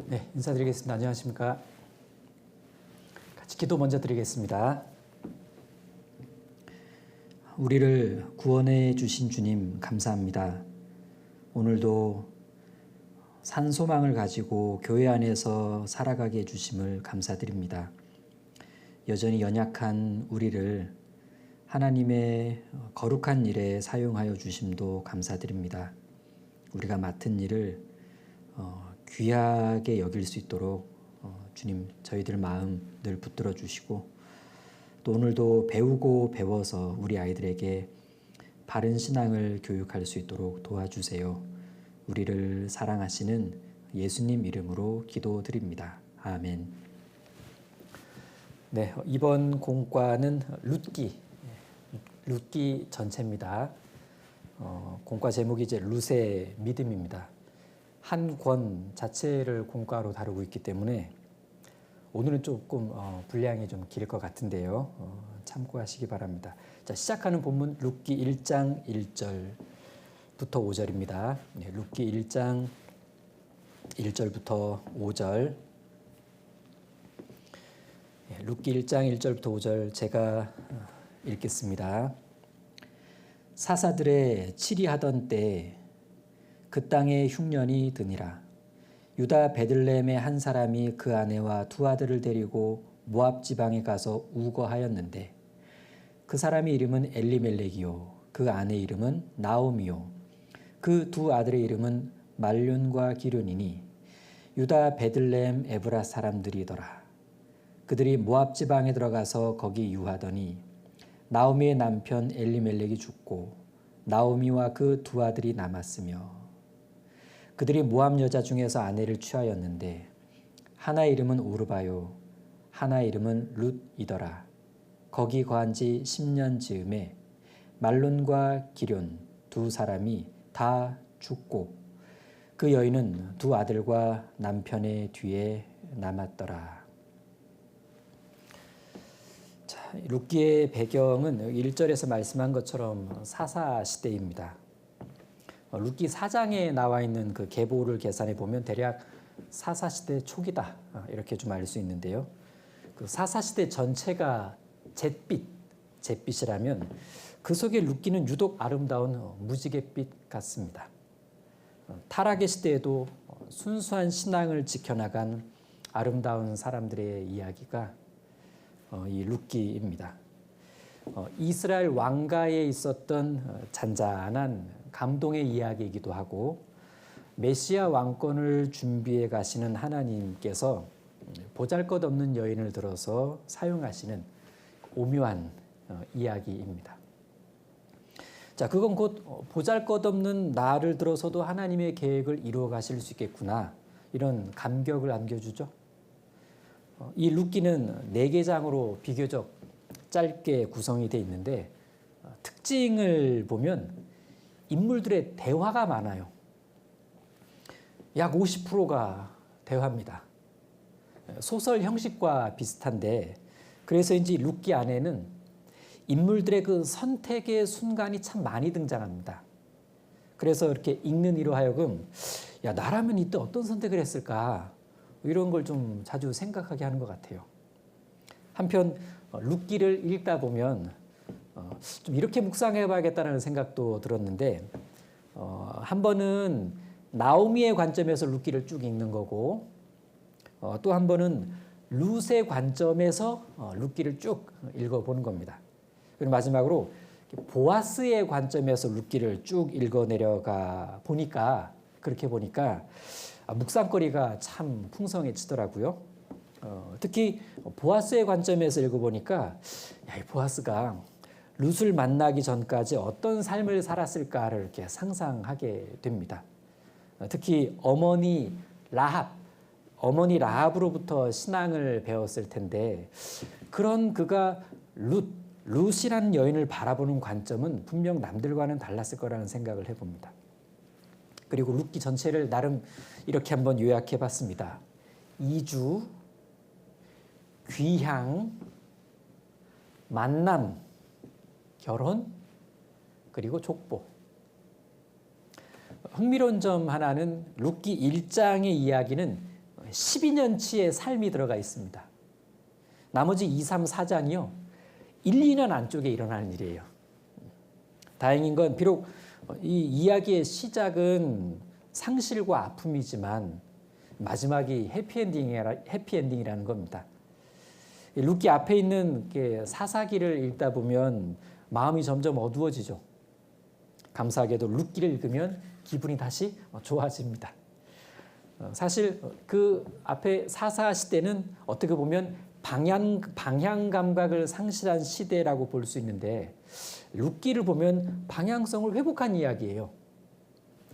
네, 인사드리겠습니다. 안녕하십니까? 같이 기도 먼저 드리겠습니다. 우리를 구원해 주신 주님 감사합니다. 오늘도 산소망을 가지고 교회 안에서 살아가게 해주심을 감사드립니다. 여전히 연약한 우리를 하나님의 거룩한 일에 사용하여 주심도 감사드립니다. 우리가 맡은 일을 귀하게 여길 수 있도록 주님 저희들 마음 늘 붙들어 주시고 또 오늘도 배우고 배워서 우리 아이들에게 바른 신앙을 교육할 수 있도록 도와주세요. 우리를 사랑하시는 예수님 이름으로 기도드립니다. 아멘. 네, 이번 공과는 룻기 전체입니다. 공과 제목이 이제 룻의 믿음입니다. 한 권 자체를 공과로 다루고 있기 때문에 오늘은 조금 분량이 좀 길 것 같은데요. 참고하시기 바랍니다. 자, 시작하는 본문 룻기 1장 1절부터 5절입니다. 네, 룻기 1장 1절부터 5절. 네, 룻기 1장 1절부터 5절 제가 읽겠습니다. 사사들의 치리하던 때에 그 땅에 흉년이 드니라. 유다 베들레헴의 한 사람이 그 아내와 두 아들을 데리고 모압 지방에 가서 우거하였는데 그 사람의 이름은 엘리멜렉이요 그 아내 이름은 나오미요 그 두 아들의 이름은 말륜과 기륜이니 유다 베들레헴 에브라 사람들이더라. 그들이 모압 지방에 들어가서 거기 유하더니 나오미의 남편 엘리멜렉이 죽고 나오미와 그 두 아들이 남았으며 그들이 모압 여자 중에서 아내를 취하였는데 하나의 이름은 오르바요 하나의 이름은 룻이더라. 거기 거한 지 10년 즈음에 말론과 기륜 두 사람이 다 죽고 그 여인은 두 아들과 남편의 뒤에 남았더라. 자, 룻기의 배경은 1절에서 말씀한 것처럼 사사 시대입니다. 룻기 4장에 나와 있는 그 계보를 계산해 보면 대략 사사시대 초기다 이렇게 좀 알 수 있는데요. 그 사사시대 전체가 잿빛이라면 그 속에 룻기는 유독 아름다운 무지갯빛 같습니다. 타락의 시대에도 순수한 신앙을 지켜나간 아름다운 사람들의 이야기가 이 룻기입니다. 이스라엘 왕가에 있었던 잔잔한 감동의 이야기이기도 하고 메시아 왕권을 준비해 가시는 하나님께서 보잘것없는 여인을 들어서 사용하시는 오묘한 이야기입니다. 자, 그건 곧 보잘것없는 나를 들어서도 하나님의 계획을 이루어 가실 수 있겠구나 이런 감격을 안겨주죠. 이 룻기는 4개 장으로 비교적 짧게 구성이 되어 있는데 특징을 보면 인물들의 대화가 많아요. 약 50%가 대화입니다. 소설 형식과 비슷한데 그래서인지 룻기 안에는 인물들의 그 선택의 순간이 참 많이 등장합니다. 그래서 이렇게 읽는 이로 하여금 야, 나라면 이때 어떤 선택을 했을까 이런 걸 좀 자주 생각하게 하는 것 같아요. 한편 룻기를 읽다 보면 좀 이렇게 묵상해 봐야겠다는 생각도 들었는데 한 번은 나오미의 관점에서 룻기를 쭉 읽는 거고 또 한 번은 룻의 관점에서 룻기를 쭉 읽어보는 겁니다. 그리고 마지막으로 보아스의 관점에서 룻기를 쭉 읽어 내려가 보니까 그렇게 보니까 묵상거리가 참 풍성해지더라고요. 특히 보아스의 관점에서 읽어보니까 야, 이 보아스가 룻을 만나기 전까지 어떤 삶을 살았을까를 이렇게 상상하게 됩니다. 특히 어머니 라합으로부터 신앙을 배웠을 텐데 그런 그가 룻이라는 여인을 바라보는 관점은 분명 남들과는 달랐을 거라는 생각을 해봅니다. 그리고 룻기 전체를 나름 이렇게 한번 요약해 봤습니다. 이주, 귀향, 만남, 결혼, 그리고 족보. 흥미로운 점 하나는 룻기 1장의 이야기는 12년치의 삶이 들어가 있습니다. 나머지 2, 3, 4장이요. 1, 2년 안쪽에 일어나는 일이에요. 다행인 건 비록 이 이야기의 시작은 상실과 아픔이지만 마지막이 해피엔딩이라는 겁니다. 룻기 앞에 있는 사사기를 읽다 보면 마음이 점점 어두워지죠. 감사하게도 룻기를 읽으면 기분이 다시 좋아집니다. 사실 그 앞에 사사 시대는 어떻게 보면 방향 감각을 상실한 시대라고 볼 수 있는데 룻기를 보면 방향성을 회복한 이야기예요.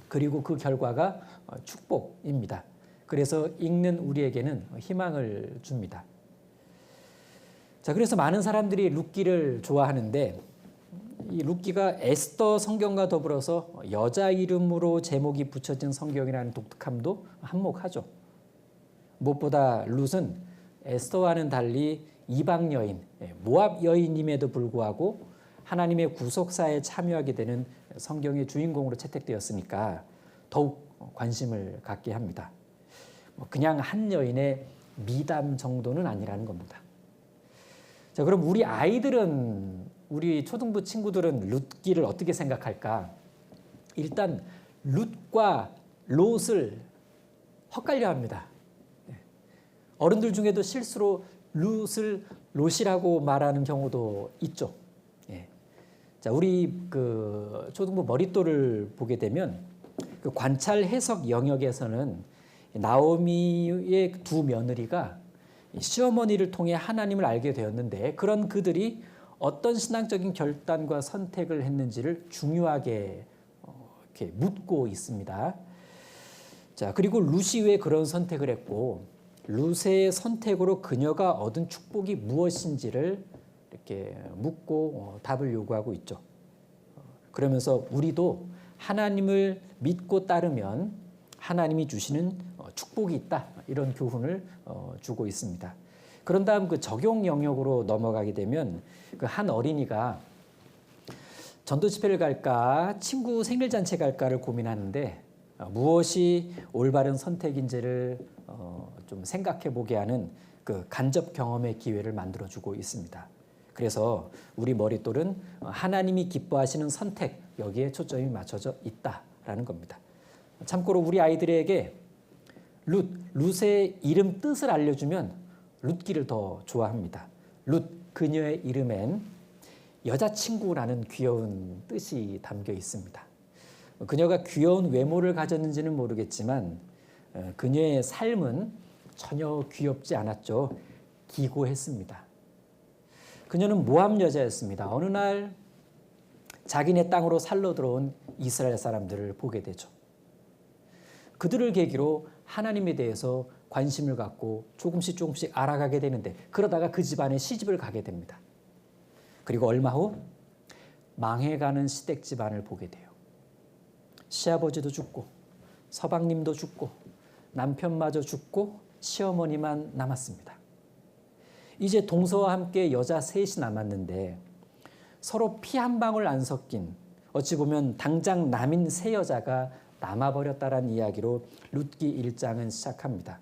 그리고 그 결과가 축복입니다. 그래서 읽는 우리에게는 희망을 줍니다. 자, 그래서 많은 사람들이 룻기를 좋아하는데 이 룻기가 에스더 성경과 더불어서 여자 이름으로 제목이 붙여진 성경이라는 독특함도 한몫하죠. 무엇보다 룻은 에스더와는 달리 이방 여인, 모압 여인임에도 불구하고 하나님의 구속사에 참여하게 되는 성경의 주인공으로 채택되었으니까 더욱 관심을 갖게 합니다. 그냥 한 여인의 미담 정도는 아니라는 겁니다. 자, 그럼 우리 초등부 친구들은 룻기를 어떻게 생각할까? 일단 룻과 롯을 헛갈려 합니다. 어른들 중에도 실수로 룻을 롯이라고 말하는 경우도 있죠. 자, 우리 그 초등부 머릿돌을 보게 되면 그 관찰 해석 영역에서는 나오미의 두 며느리가 시어머니를 통해 하나님을 알게 되었는데 그런 그들이 어떤 신앙적인 결단과 선택을 했는지를 중요하게 이렇게 묻고 있습니다. 자, 그리고 룻이 왜 그런 선택을 했고 룻의 선택으로 그녀가 얻은 축복이 무엇인지를 이렇게 묻고 답을 요구하고 있죠. 그러면서 우리도 하나님을 믿고 따르면 하나님이 주시는 축복이 있다. 이런 교훈을 주고 있습니다. 그런 다음 그 적용 영역으로 넘어가게 되면 그 한 어린이가 전도 집회를 갈까 친구 생일 잔치 갈까를 고민하는데 무엇이 올바른 선택인지를 좀 생각해 보게 하는 그 간접 경험의 기회를 만들어주고 있습니다. 그래서 우리 머릿돌은 하나님이 기뻐하시는 선택 여기에 맞춰져 있다라는 겁니다. 참고로 우리 아이들에게 룻의 이름 뜻을 알려주면 룻기를 더 좋아합니다. 룻 그녀의 이름엔 여자친구라는 귀여운 뜻이 담겨 있습니다. 그녀가 귀여운 외모를 가졌는지는 모르겠지만 그녀의 삶은 전혀 귀엽지 않았죠. 기고했습니다. 그녀는 모압 여자였습니다. 어느 날 자기네 땅으로 살러 들어온 이스라엘 사람들을 보게 되죠. 그들을 계기로 하나님에 대해서 관심을 갖고 조금씩 알아가게 되는데 그러다가 그 집안에 시집을 가게 됩니다. 그리고 얼마 후 망해가는 시댁 집안을 보게 돼요. 시아버지도 죽고 서방님도 죽고 남편마저 죽고 시어머니만 남았습니다. 이제 동서와 함께 여자 셋이 남았는데 서로 피 한 방울 안 섞인 어찌 보면 당장 남인 세 여자가 남아버렸다라는 이야기로 룻기 1장은 시작합니다.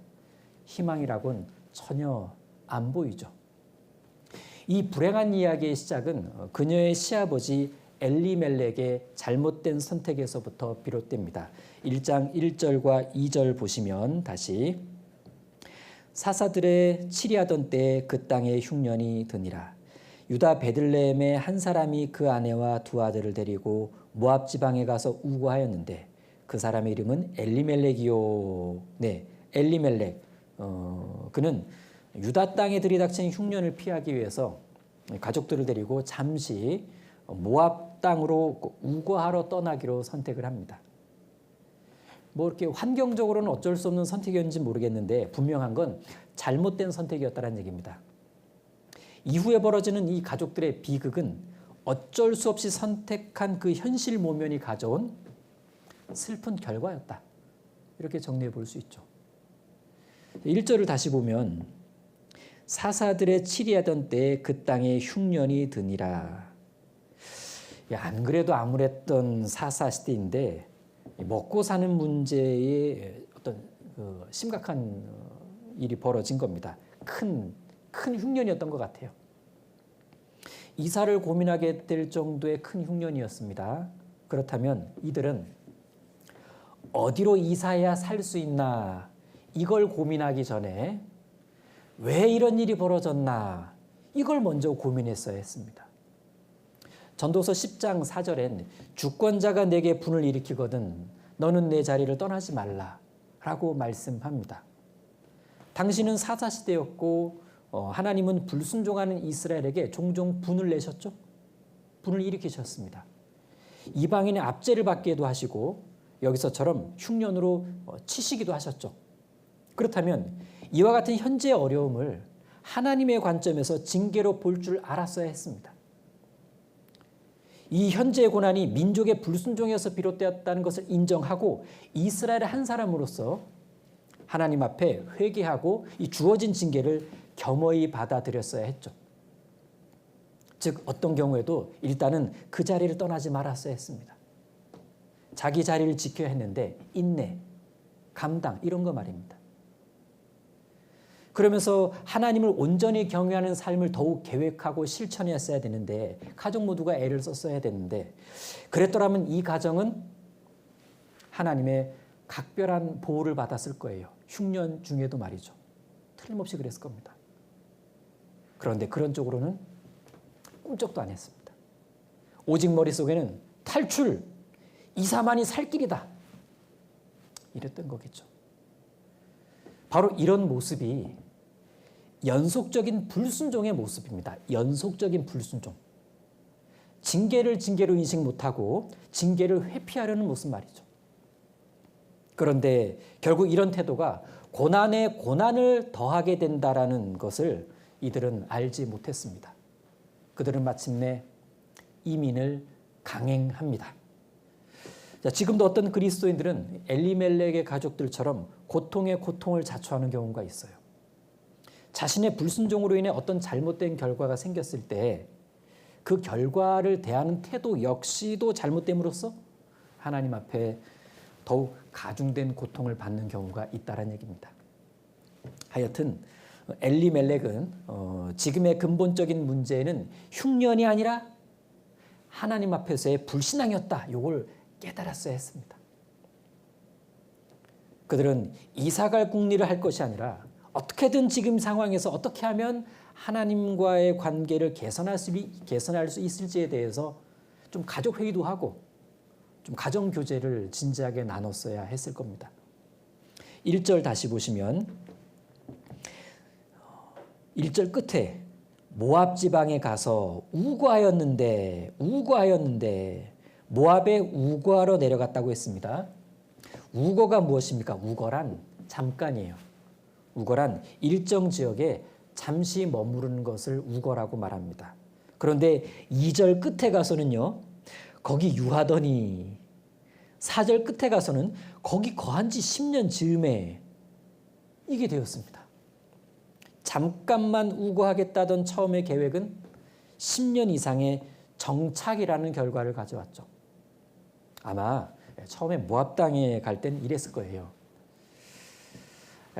희망이라고는 전혀 안 보이죠. 이 불행한 이야기의 시작은 그녀의 시아버지 엘리멜렉의 잘못된 선택에서부터 비롯됩니다. 1장 1절과 2절 보시면 다시 사사들의 치리하던 때에 그 땅에 흉년이 드니라. 유다 베들레헴의 한 사람이 그 아내와 두 아들을 데리고 모압 지방에 가서 우거하였는데 그 사람의 이름은 엘리멜렉이요. 네, 엘리멜렉. 그는 유다 땅에 들이닥친 흉년을 피하기 위해서 가족들을 데리고 잠시 모압 땅으로 우거하러 떠나기로 선택을 합니다. 뭐 이렇게 환경적으로는 어쩔 수 없는 선택이었는지 모르겠는데 분명한 건 잘못된 선택이었다는 얘기입니다. 이후에 벌어지는 이 가족들의 비극은 어쩔 수 없이 선택한 그 현실 모면이 가져온 슬픈 결과였다. 이렇게 정리해 볼 수 있죠. 1절을 다시 보면 사사들의 치리하던 때에 그 땅에 흉년이 드니라. 안 그래도 암울했던 사사 시대인데 먹고 사는 문제에 어떤 심각한 일이 벌어진 겁니다. 큰 흉년이었던 것 같아요. 이사를 고민하게 될 정도의 큰 흉년이었습니다. 그렇다면 이들은 어디로 이사해야 살 수 있나 이걸 고민하기 전에 왜 이런 일이 벌어졌나 이걸 먼저 고민했어야 했습니다. 전도서 10장 4절엔 주권자가 내게 분을 일으키거든 너는 내 자리를 떠나지 말라라고 말씀합니다. 당시는 사사시대였고 하나님은 불순종하는 이스라엘에게 종종 분을 내셨죠. 분을 일으키셨습니다. 이방인의 압제를 받게도 하시고 여기서처럼 흉년으로 치시기도 하셨죠. 그렇다면 이와 같은 현재의 어려움을 하나님의 관점에서 징계로 볼 줄 알았어야 했습니다. 이 현재의 고난이 민족의 불순종에서 비롯되었다는 것을 인정하고 이스라엘의 한 사람으로서 하나님 앞에 회개하고 이 주어진 징계를 겸허히 받아들였어야 했죠. 즉 어떤 경우에도 일단은 그 자리를 떠나지 말았어야 했습니다. 자기 자리를 지켜야 했는데 인내, 감당 이런 거 말입니다. 그러면서 하나님을 온전히 경외하는 삶을 더욱 계획하고 실천했어야 되는데 가족 모두가 애를 썼어야 되는데 그랬더라면 이 가정은 하나님의 각별한 보호를 받았을 거예요. 흉년 중에도 말이죠. 틀림없이 그랬을 겁니다. 그런데 그런 쪽으로는 꿈쩍도 안 했습니다. 오직 머릿속에는 탈출, 이사만이 살 길이다. 이랬던 거겠죠. 바로 이런 모습이 연속적인 불순종의 모습입니다. 연속적인 불순종. 징계를 징계로 인식 못하고 징계를 회피하려는 모습 말이죠. 그런데 결국 이런 태도가 고난에 고난을 더하게 된다라는 것을 이들은 알지 못했습니다. 그들은 마침내 이민을 강행합니다. 자, 지금도 어떤 그리스도인들은 엘리멜렉의 가족들처럼 고통에 고통을 자초하는 경우가 있어요. 자신의 불순종으로 인해 어떤 잘못된 결과가 생겼을 때 그 결과를 대하는 태도 역시도 잘못됨으로써 하나님 앞에 더욱 가중된 고통을 받는 경우가 있다는 얘기입니다. 하여튼 엘리멜렉은 지금의 근본적인 문제는 흉년이 아니라 하나님 앞에서의 불신앙이었다. 이걸 깨달았어야 했습니다. 그들은 이사갈 궁리를 할 것이 아니라 어떻게든 지금 상황에서 어떻게 하면 하나님과의 관계를 개선할 수 있을지에 대해서 좀 가족 회의도 하고 좀 가정 교제를 진지하게 나눴어야 했을 겁니다. 1절 다시 보시면 1절 끝에 모압 지방에 가서 우거하였는데 모압에 우거하러 내려갔다고 했습니다. 우거가 무엇입니까? 우거란 잠깐이에요. 우거란 일정 지역에 잠시 머무르는 것을 우거라고 말합니다. 그런데 2절 끝에 가서는요. 거기 유하더니 4절 끝에 가서는 거기 거한 지 10년 즈음에 이게 되었습니다. 잠깐만 우거하겠다던 처음의 계획은 10년 이상의 정착이라는 결과를 가져왔죠. 아마 처음에 모압 땅에 갈 땐 이랬을 거예요.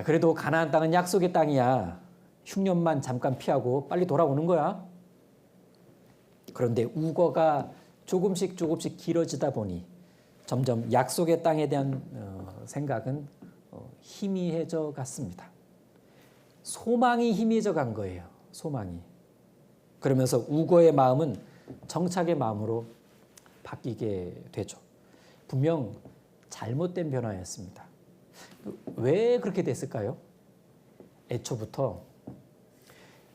그래도 가나안 땅은 약속의 땅이야. 흉년만 잠깐 피하고 빨리 돌아오는 거야. 그런데 우거가 조금씩 길어지다 보니 점점 약속의 땅에 대한 생각은 희미해져 갔습니다. 소망이 희미해져 간 거예요. 소망이. 그러면서 우거의 마음은 정착의 마음으로 바뀌게 되죠. 분명 잘못된 변화였습니다. 왜 그렇게 됐을까요? 애초부터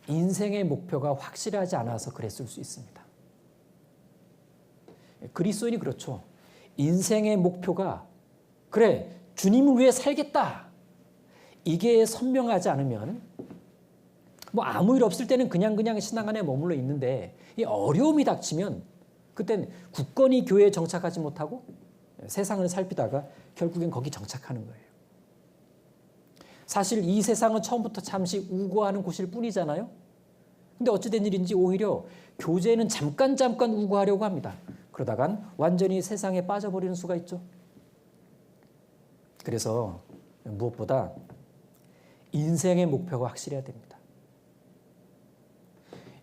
인생의 목표가 확실하지 않아서 그랬을 수 있습니다. 그리스도인이 그렇죠. 인생의 목표가 그래 주님을 위해 살겠다. 이게 선명하지 않으면 뭐 아무 일 없을 때는 그냥 신앙 안에 머물러 있는데 이 어려움이 닥치면 그땐 굳건히 교회에 정착하지 못하고 세상을 살피다가 결국엔 거기 정착하는 거예요. 사실 이 세상은 처음부터 잠시 우거하는 곳일 뿐이잖아요. 근데 어찌된 일인지 오히려 교제는 잠깐 우거하려고 합니다. 그러다간 완전히 세상에 빠져버리는 수가 있죠. 그래서 무엇보다 인생의 목표가 확실해야 됩니다.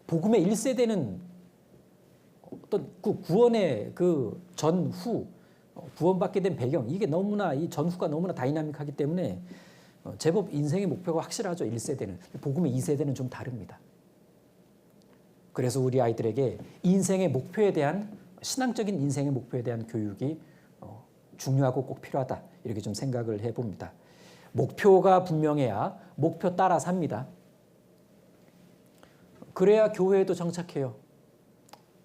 복음의 1세대는 어떤 그 구원의 그 전후, 구원받게 된 배경, 이게 너무나 이 전후가 너무나 다이나믹하기 때문에 제법 인생의 목표가 확실하죠. 1세대는. 복음의 2세대는 좀 다릅니다. 그래서 우리 아이들에게 인생의 목표에 대한, 신앙적인 인생의 목표에 대한 교육이 중요하고 꼭 필요하다, 이렇게 좀 생각을 해봅니다. 목표가 분명해야 목표 따라 삽니다. 그래야 교회에도 정착해요.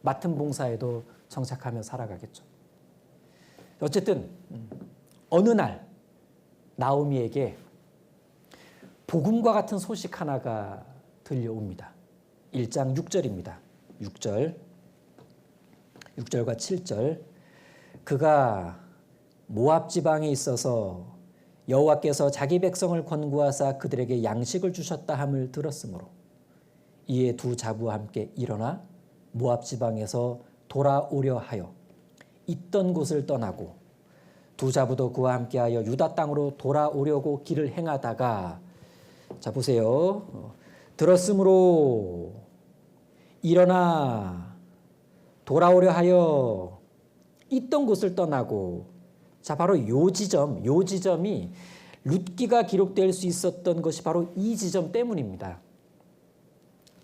맡은 봉사에도 정착하며 살아가겠죠. 어쨌든 어느 날 나오미에게 복음과 같은 소식 하나가 들려옵니다. 1장 6절입니다. 6절과 7절. 그가 모압 지방에 있어서 여호와께서 자기 백성을 권고하사 그들에게 양식을 주셨다 함을 들었으므로 이에 두 자부와 함께 일어나 모압 지방에서 돌아오려 하여 있던 곳을 떠나고 두 자부도 그와 함께하여 유다 땅으로 돌아오려고 길을 행하다가, 자 보세요. 들었으므로 일어나 돌아오려 하여 있던 곳을 떠나고, 자 바로 요 지점이 룻기가 기록될 수 있었던 것이 바로 이 지점 때문입니다.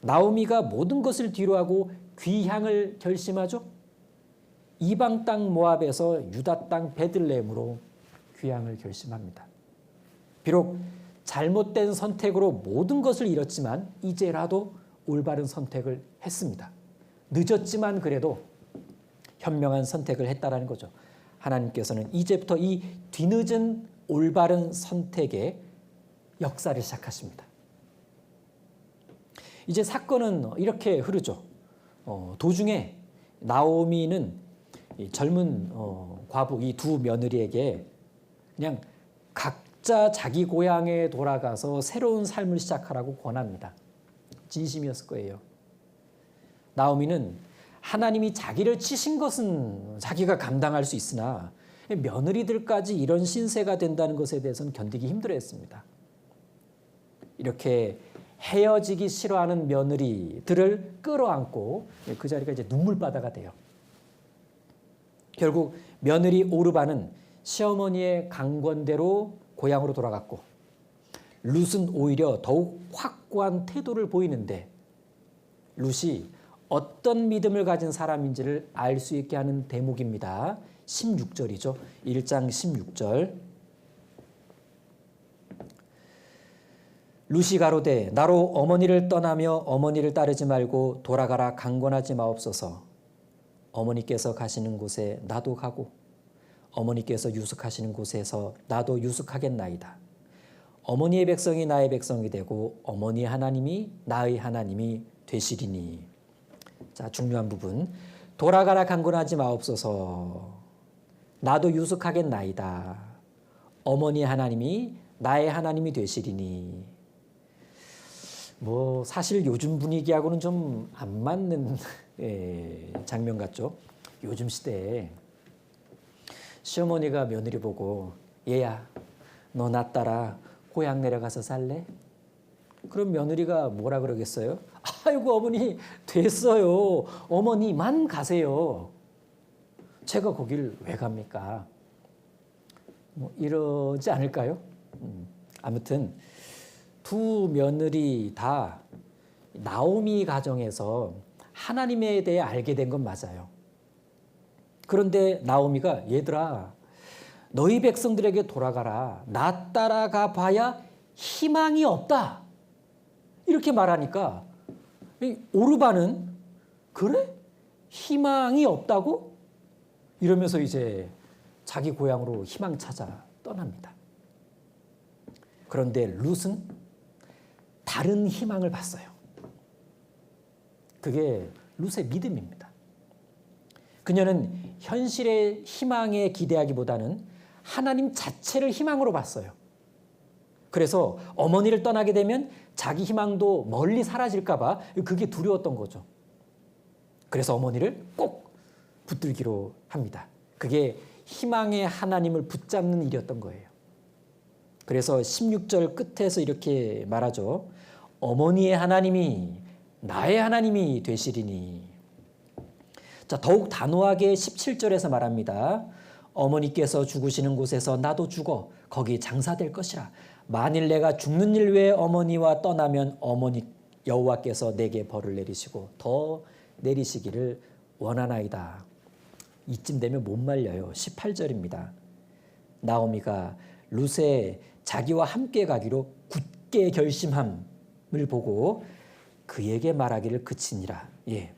나오미가 모든 것을 뒤로하고 귀향을 결심하죠. 이방 땅 모압에서 유다 땅 베들레헴으로 귀향을 결심합니다. 비록 잘못된 선택으로 모든 것을 잃었지만 이제라도 올바른 선택을 했습니다. 늦었지만 그래도 현명한 선택을 했다라는 거죠. 하나님께서는 이제부터 이 뒤늦은 올바른 선택의 역사를 시작하십니다. 이제 사건은 이렇게 흐르죠. 도중에 나오미는 젊은 과부 이 두 며느리에게 그냥 각자 자기 고향에 돌아가서 새로운 삶을 시작하라고 권합니다. 진심이었을 거예요. 나오미는 하나님이 자기를 치신 것은 자기가 감당할 수 있으나 며느리들까지 이런 신세가 된다는 것에 대해서는 견디기 힘들어했습니다. 이렇게 헤어지기 싫어하는 며느리들을 끌어안고 그 자리가 이제 눈물바다가 돼요. 결국 며느리 오르바는 시어머니의 강권대로 고향으로 돌아갔고, 룻은 오히려 더욱 확고한 태도를 보이는데 룻이 어떤 믿음을 가진 사람인지를 알 수 있게 하는 대목입니다. 16절이죠. 1장 16절. 룻이 가로되 나로 어머니를 떠나며 어머니를 따르지 말고 돌아가라 강권하지 마옵소서. 어머니께서 가시는 곳에 나도 가고 어머니께서 유숙하시는 곳에서 나도 유숙하겠나이다. 어머니의 백성이 나의 백성이 되고 어머니의 하나님이 나의 하나님이 되시리니. 자, 중요한 부분. 돌아가라 강권하지 마옵소서. 나도 유숙하겠나이다. 어머니의 하나님이 나의 하나님이 되시리니. 뭐 사실 요즘 분위기하고는 좀 안 맞는 장면 같죠. 요즘 시대에 시어머니가 며느리 보고 얘야 너 나 따라 고향 내려가서 살래? 그럼 며느리가 뭐라 그러겠어요? 아이고 어머니 됐어요. 어머니만 가세요. 제가 거길 왜 갑니까? 뭐 이러지 않을까요? 아무튼 두 며느리 다 나오미 가정에서 하나님에 대해 알게 된 건 맞아요. 그런데 나오미가 얘들아 너희 백성들에게 돌아가라. 나 따라가 봐야 희망이 없다. 이렇게 말하니까 오르바는 그래? 희망이 없다고? 이러면서 이제 자기 고향으로 희망 찾아 떠납니다. 그런데 룻은 다른 희망을 봤어요. 그게 룻의 믿음입니다. 그녀는 현실의 희망에 기대하기보다는 하나님 자체를 희망으로 봤어요. 그래서 어머니를 떠나게 되면 자기 희망도 멀리 사라질까 봐 그게 두려웠던 거죠. 그래서 어머니를 꼭 붙들기로 합니다. 그게 희망의 하나님을 붙잡는 일이었던 거예요. 그래서 16절 끝에서 이렇게 말하죠. 어머니의 하나님이 나의 하나님이 되시리니. 자, 더욱 단호하게 17절에서 말합니다. 어머니께서 죽으시는 곳에서 나도 죽어 거기 장사될 것이라. 만일 내가 죽는 일 외에 어머니와 떠나면 어머니 여호와께서 내게 벌을 내리시고 더 내리시기를 원하나이다. 이쯤 되면 못 말려요. 18절입니다. 나오미가 룻의 자기와 함께 가기로 굳게 결심함을 보고 그에게 말하기를 그치니라. 예,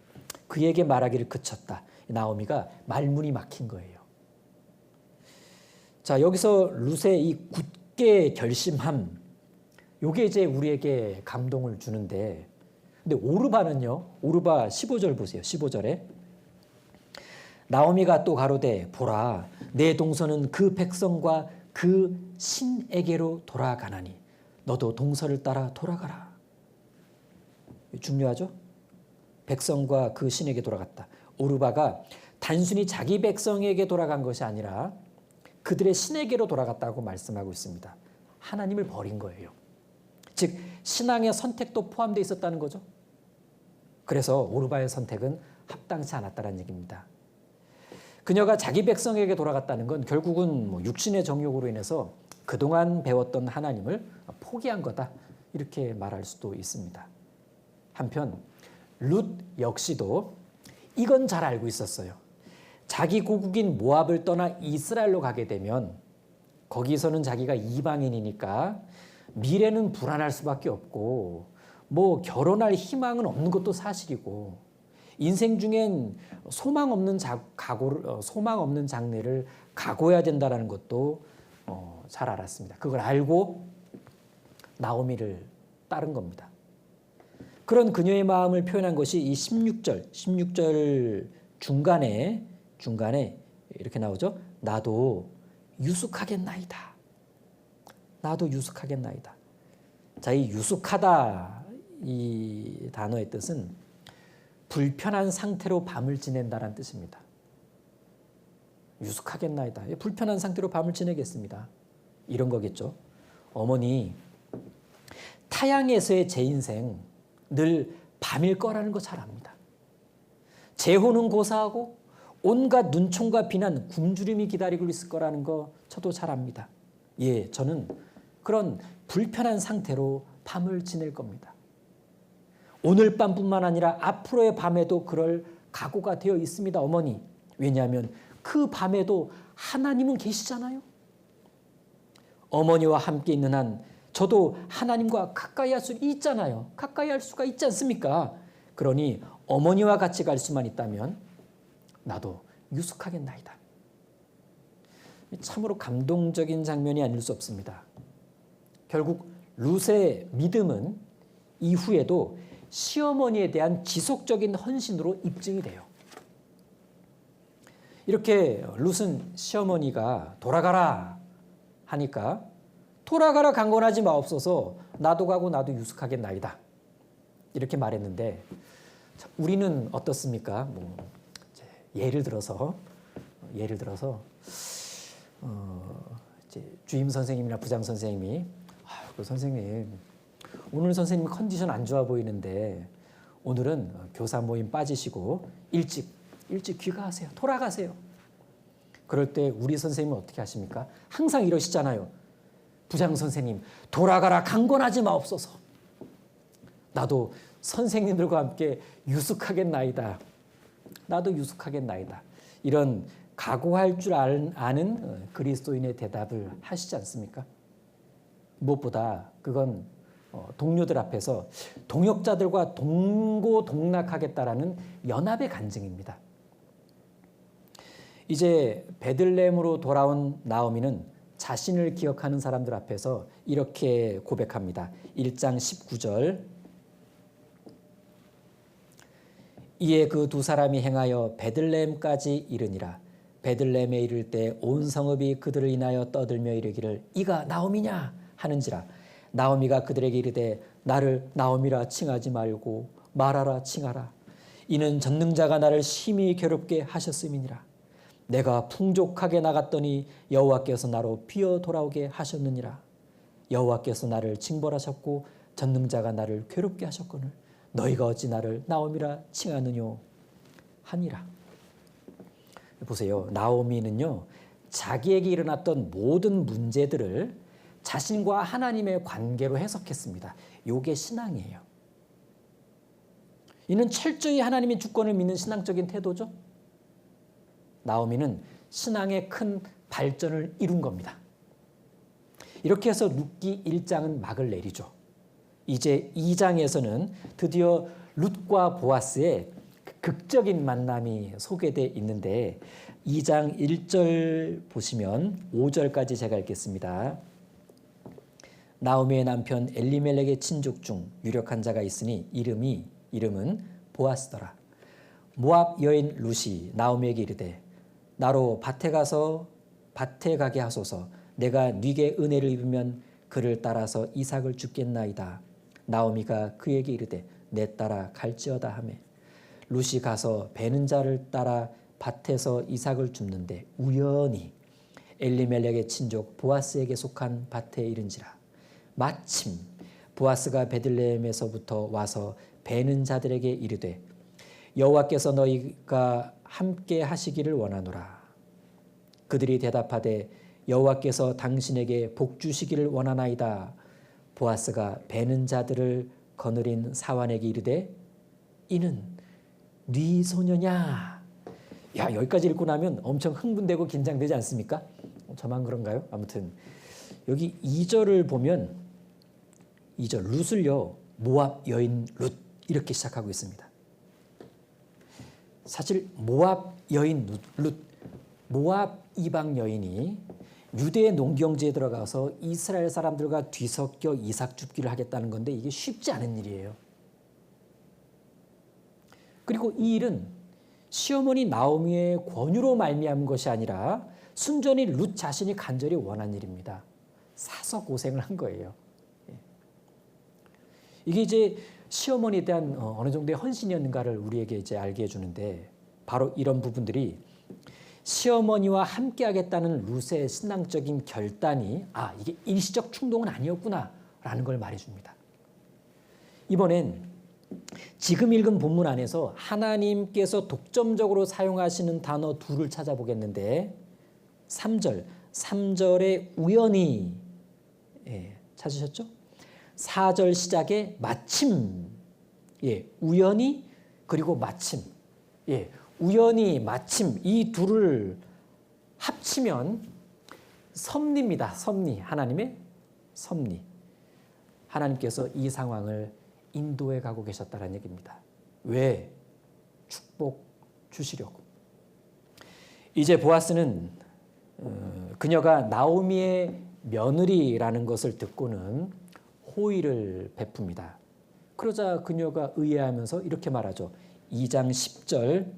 그에게 말하기를 그쳤다. 나오미가 말문이 막힌 거예요. 자, 여기서 룻의 이 굳게 결심함, 요게 이제 우리에게 감동을 주는데, 근데 오르바는요, 오르바 15절 보세요. 15절에 나오미가 또 가로되 보라 내 동서는 그 백성과 그 신에게로 돌아가나니 너도 동서를 따라 돌아가라. 중요하죠? 백성과 그 신에게 돌아갔다. 오르바가 단순히 자기 백성에게 돌아간 것이 아니라 그들의 신에게로 돌아갔다고 말씀하고 있습니다. 하나님을 버린 거예요. 즉 신앙의 선택도 포함되어 있었다는 거죠. 그래서 오르바의 선택은 합당치 않았다는 얘기입니다. 그녀가 자기 백성에게 돌아갔다는 건 결국은 육신의 정욕으로 인해서 그동안 배웠던 하나님을 포기한 거다, 이렇게 말할 수도 있습니다. 한편 룻 역시도 이건 잘 알고 있었어요. 자기 고국인 모압을 떠나 이스라엘로 가게 되면 거기서는 자기가 이방인이니까 미래는 불안할 수밖에 없고 뭐 결혼할 희망은 없는 것도 사실이고 인생 중엔 소망 없는 장래를 각오해야 된다는 것도 잘 알았습니다. 그걸 알고 나오미를 따른 겁니다. 그런 그녀의 마음을 표현한 것이 이 16절 중간에 이렇게 나오죠. 나도 유숙하겠나이다. 나도 유숙하겠나이다. 자, 이 유숙하다 이 단어의 뜻은 불편한 상태로 밤을 지낸다라는 뜻입니다. 유숙하겠나이다. 불편한 상태로 밤을 지내겠습니다. 이런 거겠죠. 어머니, 타향에서의 제 인생 늘 밤일 거라는 거 잘 압니다. 재혼은 고사하고 온갖 눈총과 비난, 굶주림이 기다리고 있을 거라는 거 저도 잘 압니다. 예, 저는 그런 불편한 상태로 밤을 지낼 겁니다. 오늘 밤뿐만 아니라 앞으로의 밤에도 그럴 각오가 되어 있습니다, 어머니. 왜냐하면 그 밤에도 하나님은 계시잖아요. 어머니와 함께 있는 한 저도 하나님과 가까이 할 수 있잖아요. 가까이 할 수가 있지 않습니까? 그러니 어머니와 같이 갈 수만 있다면 나도 유숙하겠나이다. 참으로 감동적인 장면이 아닐 수 없습니다. 결국 룻의 믿음은 이후에도 시어머니에 대한 지속적인 헌신으로 입증이 돼요. 이렇게 룻은 시어머니가 돌아가라 하니까 돌아가라 강권하지 마옵소서, 나도 가고 나도 유숙하겠나이다, 이렇게 말했는데 우리는 어떻습니까? 예를 들어서 이제 주임 선생님이나 부장 선생님이 그 선생님 오늘 선생님 컨디션 안 좋아 보이는데 오늘은 교사 모임 빠지시고 일찍 귀가하세요. 돌아가세요. 그럴 때 우리 선생님은 어떻게 하십니까? 항상 이러시잖아요. 부장 선생님, 돌아가라 강권하지 마옵소서. 나도 선생님들과 함께 유숙하겠나이다. 나도 유숙하겠나이다. 이런 각오할 줄 아는 그리스도인의 대답을 하시지 않습니까? 무엇보다 그건 동료들 앞에서 동역자들과 동고동락하겠다라는 연합의 간증입니다. 이제 베들레헴으로 돌아온 나오미는 자신을 기억하는 사람들 앞에서 이렇게 고백합니다. 1장 19절. 이에 그 두 사람이 행하여 베들레헴까지 이르니라. 베들레헴에 이를 때 온 성읍이 그들을 인하여 떠들며 이르기를 이가 나오미냐 하는지라. 나오미가 그들에게 이르되 나를 나오미라 칭하지 말고 말하라 칭하라. 이는 전능자가 나를 심히 괴롭게 하셨음이니라. 내가 풍족하게 나갔더니 여호와께서 나로 비어 돌아오게 하셨느니라. 여호와께서 나를 징벌하셨고 전능자가 나를 괴롭게 하셨거늘 너희가 어찌 나를 나오미라 칭하느뇨 하니라. 보세요. 나오미는요, 자기에게 일어났던 모든 문제들을 자신과 하나님의 관계로 해석했습니다. 이게 신앙이에요. 이는 철저히 하나님의 주권을 믿는 신앙적인 태도죠. 나오미는 신앙의 큰 발전을 이룬 겁니다. 이렇게 해서 룻기 1장은 막을 내리죠. 이제 2장에서는 드디어 룻과 보아스의 극적인 만남이 소개되어 있는데 2장 1절 보시면 5절까지 제가 읽겠습니다. 나오미의 남편 엘리멜렉의 친족 중 유력한 자가 있으니 이름은 보아스더라. 모압 여인 룻이 나오미에게 이르되 나로 밭에 가게 하소서. 내가 네게 은혜를 입으면 그를 따라서 이삭을 줍겠나이다. 나오미가 그에게 이르되 내 따라 갈지어다 하매 룻이 가서 베는 자를 따라 밭에서 이삭을 줍는데 우연히 엘리멜렉의 친족 보아스에게 속한 밭에 이른지라. 마침 보아스가 베들레헴에서부터 와서 베는 자들에게 이르되 여호와께서 너희가 함께 하시기를 원하노라. 그들이 대답하되 여호와께서 당신에게 복 주시기를 원하나이다. 보아스가 베는 자들을 거느린 사환에게 이르되 이는 네 소녀냐. 야, 여기까지 읽고 나면 엄청 흥분되고 긴장되지 않습니까? 저만 그런가요? 아무튼 여기 2절을 보면 2절 룻을요, 모압 여인 룻 이렇게 시작하고 있습니다. 사실 모압 여인 룻, 모압 이방 여인이 유대의 농경지에 들어가서 이스라엘 사람들과 뒤섞여 이삭 줍기를 하겠다는 건데 이게 쉽지 않은 일이에요. 그리고 이 일은 시어머니 나오미의 권유로 말미암은 것이 아니라 순전히 룻 자신이 간절히 원한 일입니다. 사서 고생을 한 거예요. 이게 이제 시어머니에 대한 어느 정도의 헌신이었는가를 우리에게 이제 알게 해주는데 바로 이런 부분들이 시어머니와 함께하겠다는 룻의 신앙적인 결단이 이게 일시적 충동은 아니었구나라는 걸 말해줍니다. 이번엔 지금 읽은 본문 안에서 하나님께서 독점적으로 사용하시는 단어 둘을 찾아보겠는데 3절에 우연히 찾으셨죠? 4절 시작에 마침, 우연히 그리고 마침, 우연히 마침 이 둘을 합치면 섭리입니다. 섭리, 하나님의 섭리. 하나님께서 이 상황을 인도해 가고 계셨다는 얘기입니다. 왜? 축복 주시려고. 이제 보아스는 그녀가 나오미의 며느리라는 것을 듣고는 호의를 베풉니다. 그러자 그녀가 의아해하면서 이렇게 말하죠. 2장 10절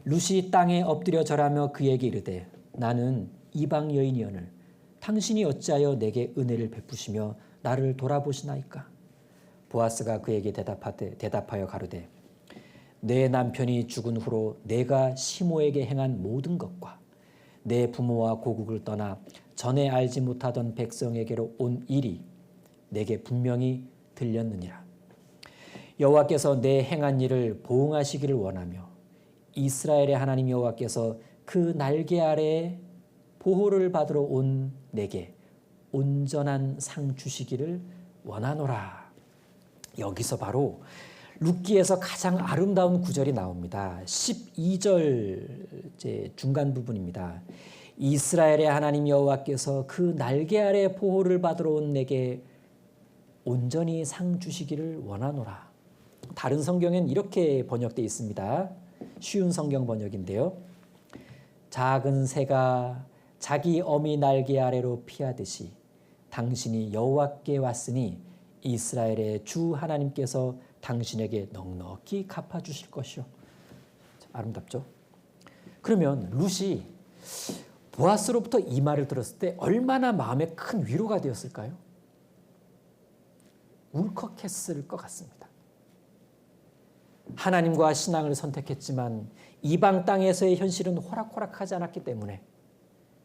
룻이 땅에 엎드려 절하며 그에게 이르되 나는 이방 여인이오늘 당신이 어찌하여 내게 은혜를 베푸시며 나를 돌아보시나이까. 보아스가 그에게 대답하여 가로되 내 남편이 죽은 후로 내가 시모에게 행한 모든 것과 내 부모와 고국을 떠나 전에 알지 못하던 백성에게로 온 일이 내게 분명히 들렸느니라. 여호와께서 내 행한 일을 보응하시기를 원하며 이스라엘의 하나님 여호와께서 그 날개 아래에 보호를 받으러 온 내게 온전한 상 주시기를 원하노라. 여기서 바로 룻기에서 가장 아름다운 구절이 나옵니다. 12절 중간 부분입니다. 이스라엘의 하나님 여호와께서 그 날개 아래 보호를 받으러 온 내게 온전히 상 주시기를 원하노라. 다른 성경엔 이렇게 번역되어 있습니다. 쉬운 성경 번역인데요. 작은 새가 자기 어미 날개 아래로 피하듯이 당신이 여호와께 왔으니 이스라엘의 주 하나님께서 당신에게 넉넉히 갚아주실 것이요. 아름답죠? 그러면 룻이 보아스로부터 이 말을 들었을 때 얼마나 마음에 큰 위로가 되었을까요? 울컥했을 것 같습니다. 하나님과 신앙을 선택했지만 이방 땅에서의 현실은 호락호락하지 않았기 때문에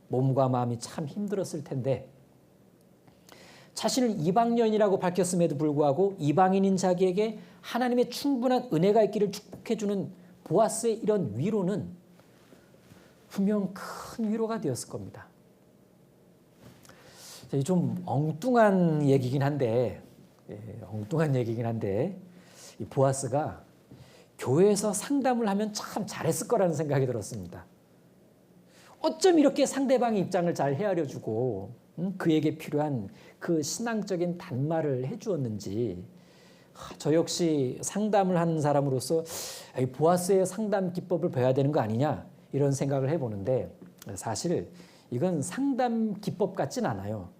몸과 마음이 참 힘들었을 텐데 자신을 이방인이라고 밝혔음에도 불구하고 이방인인 자기에게 하나님의 충분한 은혜가 있기를 축복해주는 보아스의 이런 위로는 분명 큰 위로가 되었을 겁니다. 좀 엉뚱한 얘기긴 한데, 이 보아스가 교회에서 상담을 하면 참 잘했을 거라는 생각이 들었습니다. 어쩜 이렇게 상대방의 입장을 잘 헤아려주고 그에게 필요한 그 신앙적인 단말을 해주었는지, 저 역시 상담을 하는 사람으로서 보아스의 상담 기법을 배워야 되는 거 아니냐 이런 생각을 해보는데, 사실 이건 상담 기법 같진 않아요.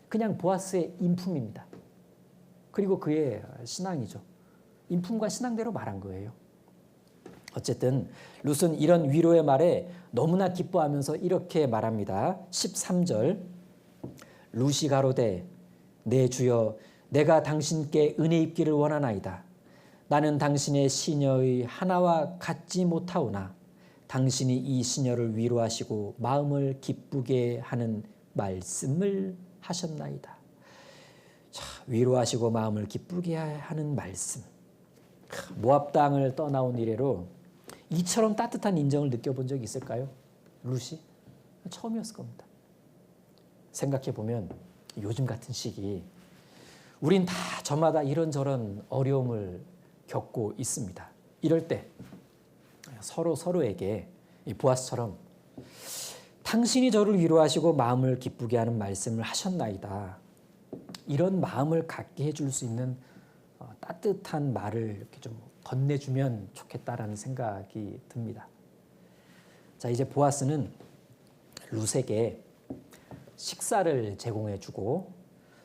그냥 보아스의 인품입니다. 그리고 그의 신앙이죠. 인품과 신앙대로 말한 거예요. 어쨌든 룻은 이런 위로의 말에 너무나 기뻐하면서 이렇게 말합니다. 13절, 룻이 가로되 내 주여 내가 당신께 은혜 입기를 원하나이다. 나는 당신의 시녀의 하나와 같지 못하오나 당신이 이 시녀를 위로하시고 마음을 기쁘게 하는 말씀을 하셨나이다. 자, 위로하시고 마음을 기쁘게 하는 말씀. 모압 땅을 떠나온 이래로 이처럼 따뜻한 인정을 느껴본 적이 있을까요? 룻이? 처음이었을 겁니다. 생각해보면 요즘 같은 시기 우린 다 저마다 이런저런 어려움을 겪고 있습니다. 이럴 때 서로에게 이 보아스처럼 당신이 저를 위로하시고 마음을 기쁘게 하는 말씀을 하셨나이다. 이런 마음을 갖게 해줄 수 있는 따뜻한 말을 이렇게 좀 건네주면 좋겠다라는 생각이 듭니다. 자, 이제 보아스는 룻에게 식사를 제공해주고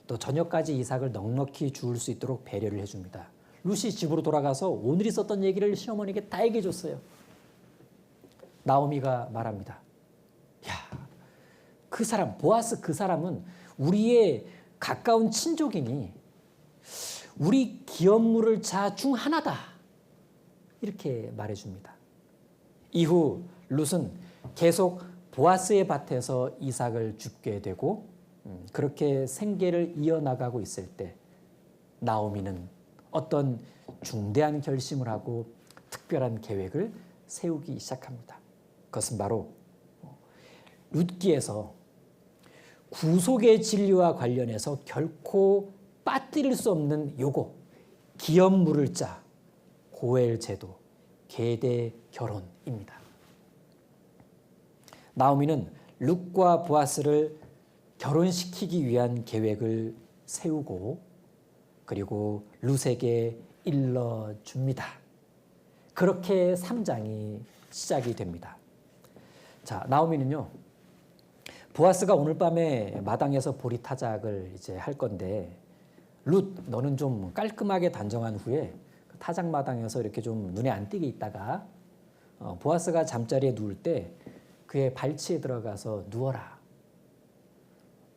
또 저녁까지 이삭을 넉넉히 주울 수 있도록 배려를 해줍니다. 룻이 집으로 돌아가서 오늘 있었던 얘기를 시어머니에게 다 얘기해줬어요. 나오미가 말합니다. 야, 그 사람, 보아스 그 사람은 우리의 가까운 친족이니 우리 기업물을 자 중 하나다. 이렇게 말해줍니다. 이후 룻은 계속 보아스의 밭에서 이삭을 줍게 되고 그렇게 생계를 이어나가고 있을 때 나오미는 어떤 중대한 결심을 하고 특별한 계획을 세우기 시작합니다. 그것은 바로 룻기에서 구속의 진리와 관련해서 결코 빠뜨릴 수 없는 요거, 기업 물을 자, 고엘 제도, 계대 결혼입니다. 나오미는 룻과 보아스를 결혼시키기 위한 계획을 세우고 그리고 룻에게 일러줍니다. 그렇게 3장이 시작이 됩니다. 자, 나오미는요, 보아스가 오늘 밤에 마당에서 보리타작을 이제 할 건데, 룻, 너는 좀 깔끔하게 단정한 후에 타작 마당에서 이렇게 좀 눈에 안 띄게 있다가 보아스가 잠자리에 누울 때 그의 발치에 들어가서 누워라.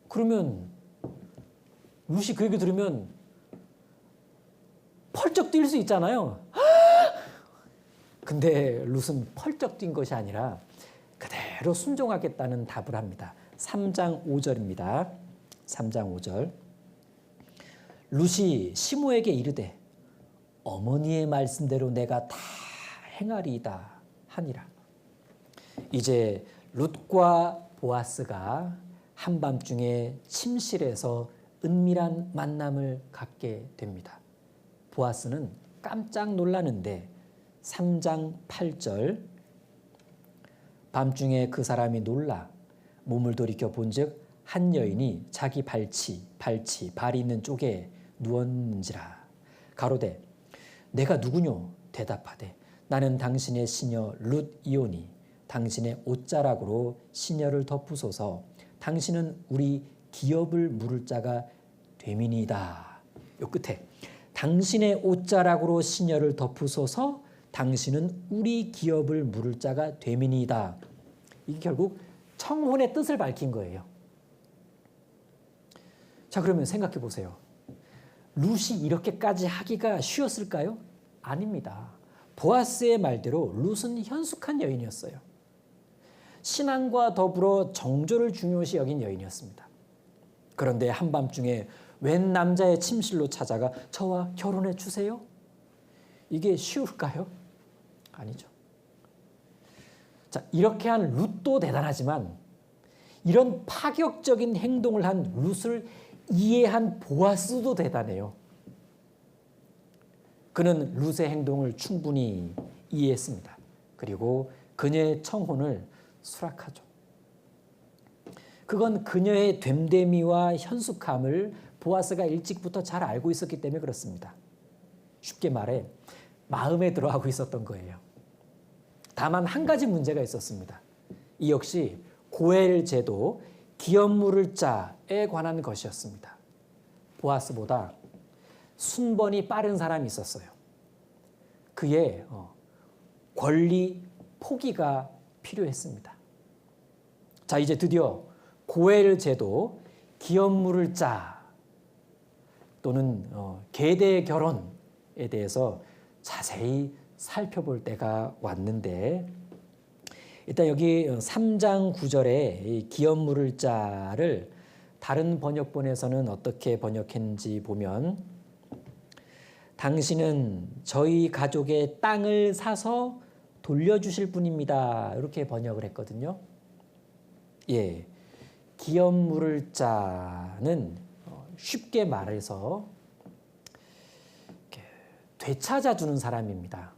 그러면 룻이 그 얘기 들으면 펄쩍 뛸 수 있잖아요. 근데 룻은 펄쩍 뛴 것이 아니라 그대로 순종하겠다는 답을 합니다. 3장 5절입니다. 3장 5절. 룻이 시므에게 이르되 어머니의 말씀대로 내가 다 행하리이다 하니라. 이제 룻과 보아스가 한밤중에 침실에서 은밀한 만남을 갖게 됩니다. 보아스는 깜짝 놀라는데 3장 8절, 밤중에 그 사람이 놀라 몸을 돌이켜 본즉 한 여인이 자기 발이 있는 쪽에 누웠는지라. 가로되 내가 누구뇨? 대답하되 나는 당신의 시녀 룻이오니 당신의 옷자락으로 시녀를 덮으소서. 당신은 우리 기업을 물을 자가 됨이니이다. 요 끝에 당신의 옷자락으로 시녀를 덮으소서. 당신은 우리 기업을 물을 자가 됨이니이다. 이게 결국 청혼의 뜻을 밝힌 거예요. 자, 그러면 생각해 보세요. 룻이 이렇게까지 하기가 쉬웠을까요? 아닙니다. 보아스의 말대로 룻은 현숙한 여인이었어요. 신앙과 더불어 정조를 중요시 여긴 여인이었습니다. 그런데 한밤중에 웬 남자의 침실로 찾아가 저와 결혼해 주세요? 이게 쉬울까요? 아니죠. 자, 이렇게 한 룻도 대단하지만 이런 파격적인 행동을 한 룻을 이해한 보아스도 대단해요. 그는 룻의 행동을 충분히 이해했습니다. 그리고 그녀의 청혼을 수락하죠. 그건 그녀의 됨됨이와 현숙함을 보아스가 일찍부터 잘 알고 있었기 때문에 그렇습니다. 쉽게 말해 마음에 들어하고 있었던 거예요. 다만 한 가지 문제가 있었습니다. 이 역시 고엘 제도, 기업 물을 자에 관한 것이었습니다. 보아스보다 순번이 빠른 사람이 있었어요. 그의 권리 포기가 필요했습니다. 자, 이제 드디어 고엘 제도, 기업 물을 자 또는 계대 결혼에 대해서 자세히 살펴볼 때가 왔는데, 일단 여기 3장 9절에 기업 물을 자를 다른 번역본에서는 어떻게 번역했는지 보면, 당신은 저희 가족의 땅을 사서 돌려주실 분입니다. 이렇게 번역을 했거든요. 예, 기업 물을 자는 쉽게 말해서 되찾아주는 사람입니다.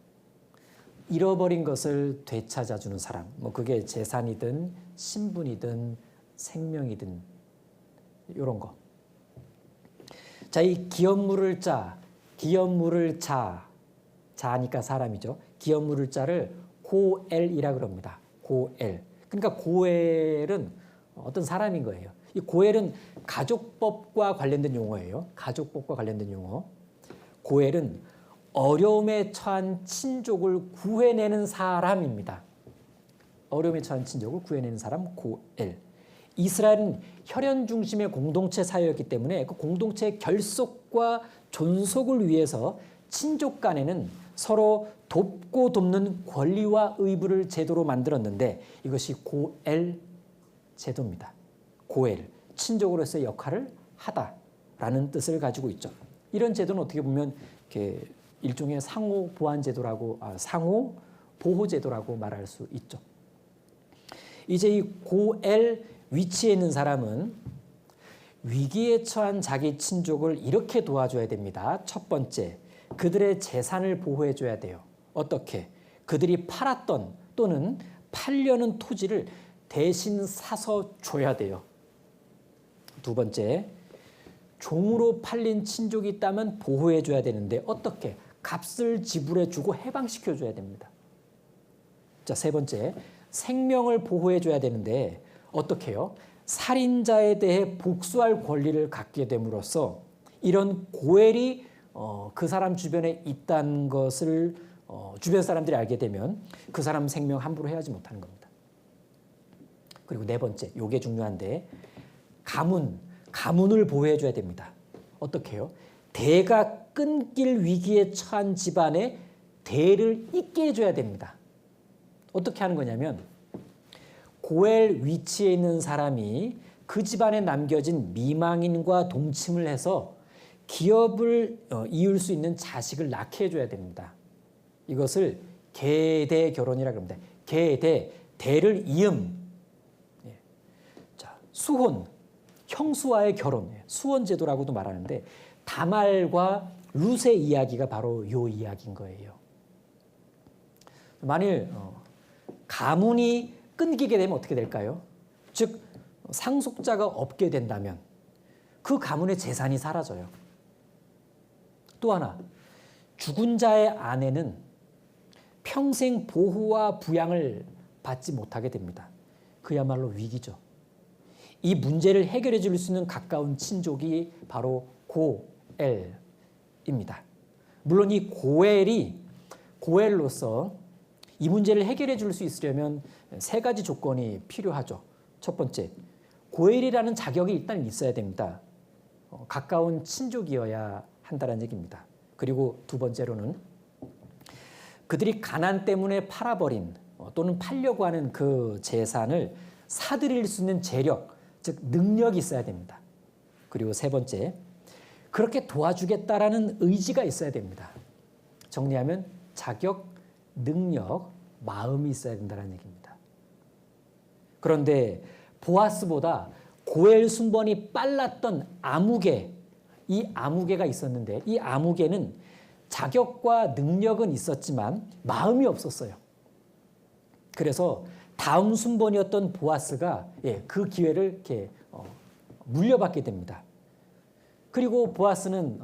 잃어버린 것을 되찾아주는 사람. 뭐 그게 재산이든 신분이든 생명이든 이런 거. 자, 이 기업 물을 자, 기업 물을 자니까 사람이죠. 기업 물을 자를 고엘이라 그럽니다. 고엘. 그러니까 고엘은 어떤 사람인 거예요. 이 고엘은 가족법과 관련된 용어예요. 가족법과 관련된 용어. 고엘은 어려움에 처한 친족을 구해내는 사람입니다. 어려움에 처한 친족을 구해내는 사람 고엘. 이스라엘은 혈연 중심의 공동체 사회였기 때문에 그 공동체의 결속과 존속을 위해서 친족 간에는 서로 돕고 돕는 권리와 의무를 제도로 만들었는데 이것이 고엘 제도입니다. 고엘, 친족으로서의 역할을 하다라는 뜻을 가지고 있죠. 이런 제도는 어떻게 보면 이렇게 일종의 상호 보완 제도라고, 상호 보호 제도라고 말할 수 있죠. 이제 이 고엘 위치에 있는 사람은 위기에 처한 자기 친족을 이렇게 도와줘야 됩니다. 첫 번째, 그들의 재산을 보호해 줘야 돼요. 어떻게? 그들이 팔았던 또는 팔려는 토지를 대신 사서 줘야 돼요. 두 번째, 종으로 팔린 친족이 있다면 보호해 줘야 되는데 어떻게? 값을 지불해 주고 해방시켜 줘야 됩니다. 자, 세 번째, 생명을 보호해 줘야 되는데 어떻게 해요? 살인자에 대해 복수할 권리를 갖게 됨으로써 이런 고엘이 그 사람 주변에 있다는 것을 주변 사람들이 알게 되면 그 사람 생명 함부로 해하지 못하는 겁니다. 그리고 네 번째, 이게 중요한데 가문을 보호해 줘야 됩니다. 어떻게 해요? 대가 끊길 위기에 처한 집안에 대를 잇게 해줘야 됩니다. 어떻게 하는 거냐면 고엘 위치에 있는 사람이 그 집안에 남겨진 미망인과 동침을 해서 기업을 이을 수 있는 자식을 낳게 해줘야 됩니다. 이것을 계대 결혼이라고 합니다. 계대, 대를 이음. 자, 수혼, 형수와의 결혼, 수혼 제도라고도 말하는데 다말과 룻의 이야기가 바로 이 이야기인 거예요. 만일 가문이 끊기게 되면 어떻게 될까요? 즉 상속자가 없게 된다면 그 가문의 재산이 사라져요. 또 하나, 죽은 자의 아내는 평생 보호와 부양을 받지 못하게 됩니다. 그야말로 위기죠. 이 문제를 해결해 줄 수 있는 가까운 친족이 바로 고엘입니다. 물론 이 고엘로서 이 문제를 해결해 줄 수 있으려면 세 가지 조건이 필요하죠. 첫 번째, 고엘이라는 자격이 일단 있어야 됩니다. 가까운 친족이어야 한다는 얘기입니다. 그리고 두 번째로는 그들이 가난 때문에 팔아버린 또는 팔려고 하는 그 재산을 사들일 수 있는 재력, 즉 능력이 있어야 됩니다. 그리고 세 번째, 그렇게 도와주겠다라는 의지가 있어야 됩니다. 정리하면 자격, 능력, 마음이 있어야 된다는 얘기입니다. 그런데 보아스보다 고엘 순번이 빨랐던 아무개, 이 아무개가 있었는데 이 아무개는 자격과 능력은 있었지만 마음이 없었어요. 그래서 다음 순번이었던 보아스가 그 기회를 이렇게 물려받게 됩니다. 그리고 보아스는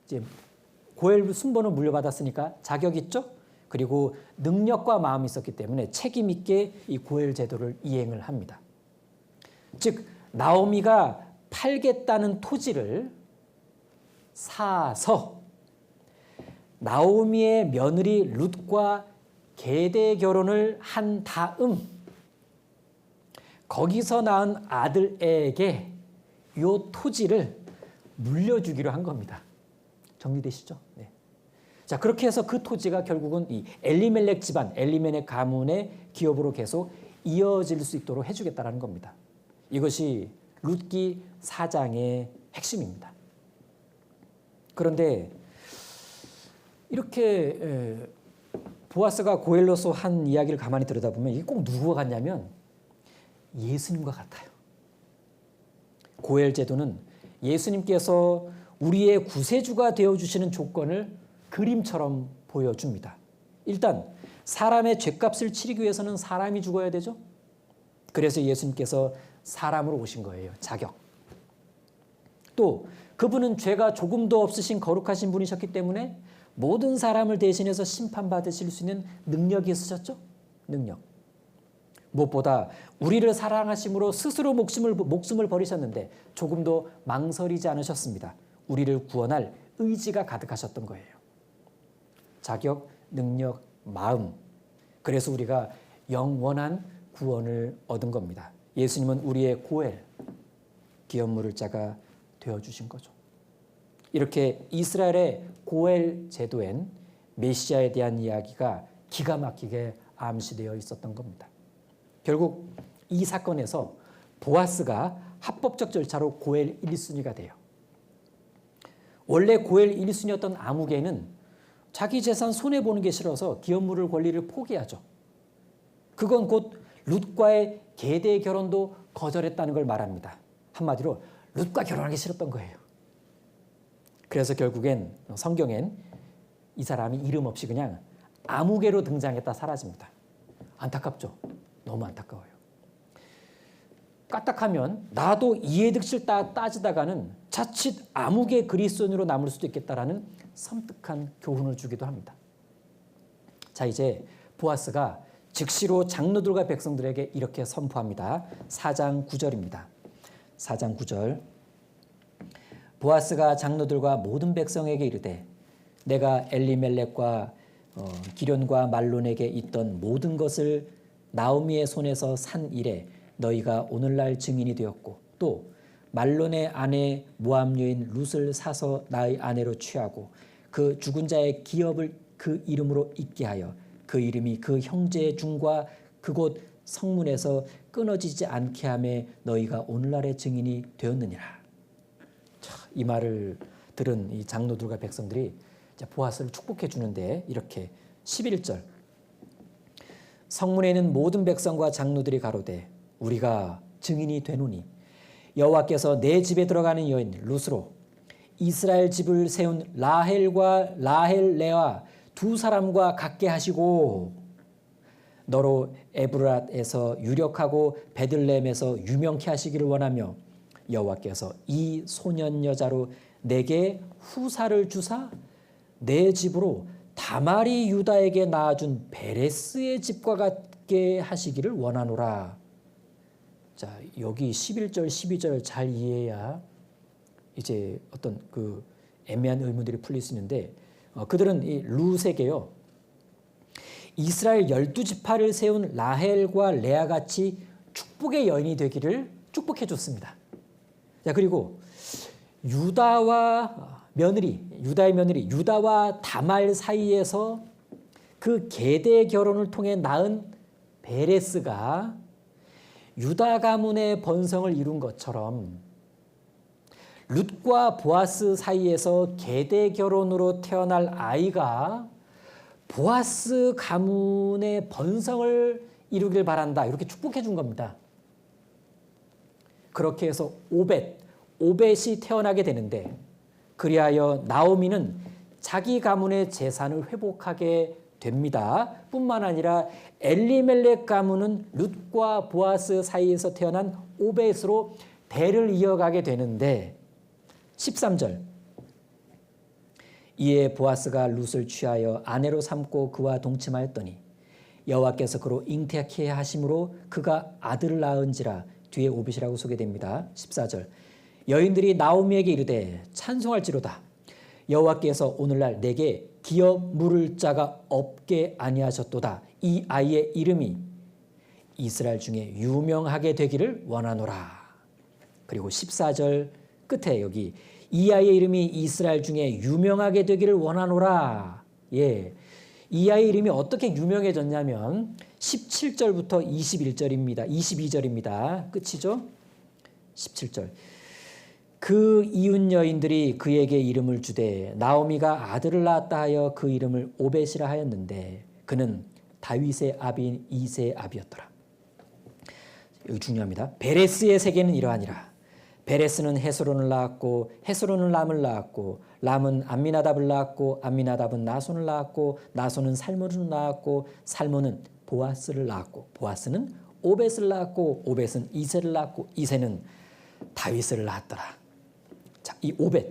이제 고엘 순번을 물려받았으니까 자격 있죠? 그리고 능력과 마음이 있었기 때문에 책임 있게 이 고엘 제도를 이행을 합니다. 즉 나오미가 팔겠다는 토지를 사서 나오미의 며느리 룻과 계대 결혼을 한 다음 거기서 낳은 아들에게 이 토지를 물려주기로 한 겁니다. 정리되시죠? 네. 자, 그렇게 해서 그 토지가 결국은 이 엘리멜렉 집안, 엘리멜렉 가문의 기업으로 계속 이어질 수 있도록 해주겠다는 겁니다. 이것이 룻기 4장의 핵심입니다. 그런데 이렇게 보아스가 고엘로서 한 이야기를 가만히 들여다보면 이게 꼭 누구와 같냐면 예수님과 같아요. 고엘 제도는 예수님께서 우리의 구세주가 되어주시는 조건을 그림처럼 보여줍니다. 일단 사람의 죄값을 치르기 위해서는 사람이 죽어야 되죠. 그래서 예수님께서 사람으로 오신 거예요. 자격. 또 그분은 죄가 조금도 없으신 거룩하신 분이셨기 때문에 모든 사람을 대신해서 심판받으실 수 있는 능력이 있으셨죠. 능력. 무엇보다 우리를 사랑하심으로 스스로 목숨을 버리셨는데 조금도 망설이지 않으셨습니다. 우리를 구원할 의지가 가득하셨던 거예요. 자격, 능력, 마음. 그래서 우리가 영원한 구원을 얻은 겁니다. 예수님은 우리의 고엘, 기업 물을 자가 되어주신 거죠. 이렇게 이스라엘의 고엘 제도엔 메시아에 대한 이야기가 기가 막히게 암시되어 있었던 겁니다. 결국 이 사건에서 보아스가 합법적 절차로 고엘 1순위가 돼요. 원래 고엘 1순위였던 아무개는 자기 재산 손해보는 게 싫어서 기업 물을 권리를 포기하죠. 그건 곧 룻과의 계대 결혼도 거절했다는 걸 말합니다. 한마디로 룻과 결혼하기 싫었던 거예요. 그래서 결국엔 성경엔 이 사람이 이름 없이 그냥 아무개로 등장했다 사라집니다. 안타깝죠? 너무 안타까워요. 까딱하면 나도 이해득실 따지다가는 자칫 아무개 그리스도인으로 남을 수도 있겠다라는 섬뜩한 교훈을 주기도 합니다. 자, 이제 보아스가 즉시로 장로들과 백성들에게 이렇게 선포합니다. 4장 9절입니다. 4장 9절. 보아스가 장로들과 모든 백성에게 이르되 내가 엘리멜렉과 기련과 말론에게 있던 모든 것을 나오미의 손에서 산 이래 너희가 오늘날 증인이 되었고 또 말론의 아내 모압 여인 룻을 사서 나의 아내로 취하고 그 죽은 자의 기업을 그 이름으로 있게 하여 그 이름이 그 형제의 중과 그곳 성문에서 끊어지지 않게 하매 너희가 오늘날의 증인이 되었느니라. 이 말을 들은 이 장로들과 백성들이 보아스를 축복해 주는데 이렇게 11절 성문에 있는 모든 백성과 장로들이 가로되 우리가 증인이 되노니 여호와께서 내 집에 들어가는 여인 룻으로 이스라엘 집을 세운 라헬과 라헬 레아 두 사람과 같게 하시고 너로 에브랏에서 유력하고 베들레헴에서 유명케 하시기를 원하며 여호와께서 이 소년 여자로 내게 후사를 주사 내 집으로 다말이 유다에게 낳아준 베레스의 집과 같게 하시기를 원하노라. 자, 여기 11절, 12절 잘 이해해야 이제 어떤 그 애매한 의문들이 풀릴 수 있는데 그들은 이 룻에게요. 이스라엘 12지파를 세운 라헬과 레아같이 축복의 여인이 되기를 축복해 줬습니다. 자, 그리고 유다의 며느리 유다와 다말 사이에서 그 계대 결혼을 통해 낳은 베레스가 유다 가문의 번성을 이룬 것처럼 룻과 보아스 사이에서 계대 결혼으로 태어날 아이가 보아스 가문의 번성을 이루길 바란다. 이렇게 축복해 준 겁니다. 그렇게 해서 오벳이 태어나게 되는데, 그리하여 나오미는 자기 가문의 재산을 회복하게 됩니다. 뿐만 아니라 엘리멜렉 가문은 룻과 보아스 사이에서 태어난 오벳으로 대를 이어가게 되는데, 13절, 이에 보아스가 룻을 취하여 아내로 삼고 그와 동침하였더니 여호와께서 그로 잉태케 하심으로 그가 아들을 낳은지라. 뒤에 오벳이라고 소개됩니다. 14절, 여인들이 나오미에게 이르되 찬송할지로다. 여호와께서 오늘날 내게 기업 물을 자가 없게 아니하셨도다. 이 아이의 이름이 이스라엘 중에 유명하게 되기를 원하노라. 그리고 14절 끝에 여기 이 아이의 이름이 이스라엘 중에 유명하게 되기를 원하노라. 예, 이 아이의 이름이 어떻게 유명해졌냐면 17절부터 22절입니다. 끝이죠? 17절. 그 이웃 여인들이 그에게 이름을 주되 나오미가 아들을 낳았다 하여 그 이름을 오벳이라 하였는데 그는 다윗의 아비인 이새의 아비였더라. 여기 중요합니다. 베레스의 세계는 이러하니라. 베레스는 헤스론을 낳았고 헤스론은 람을 낳았고 람은 암미나답을 낳았고 암미나답은 나손을 낳았고 나손은 살몬을 낳았고 살몬은 보아스를 낳았고 보아스는 오벳을 낳았고 오벳은 이새를 낳았고 이새는 다윗을 낳았더라. 자, 이 오벳,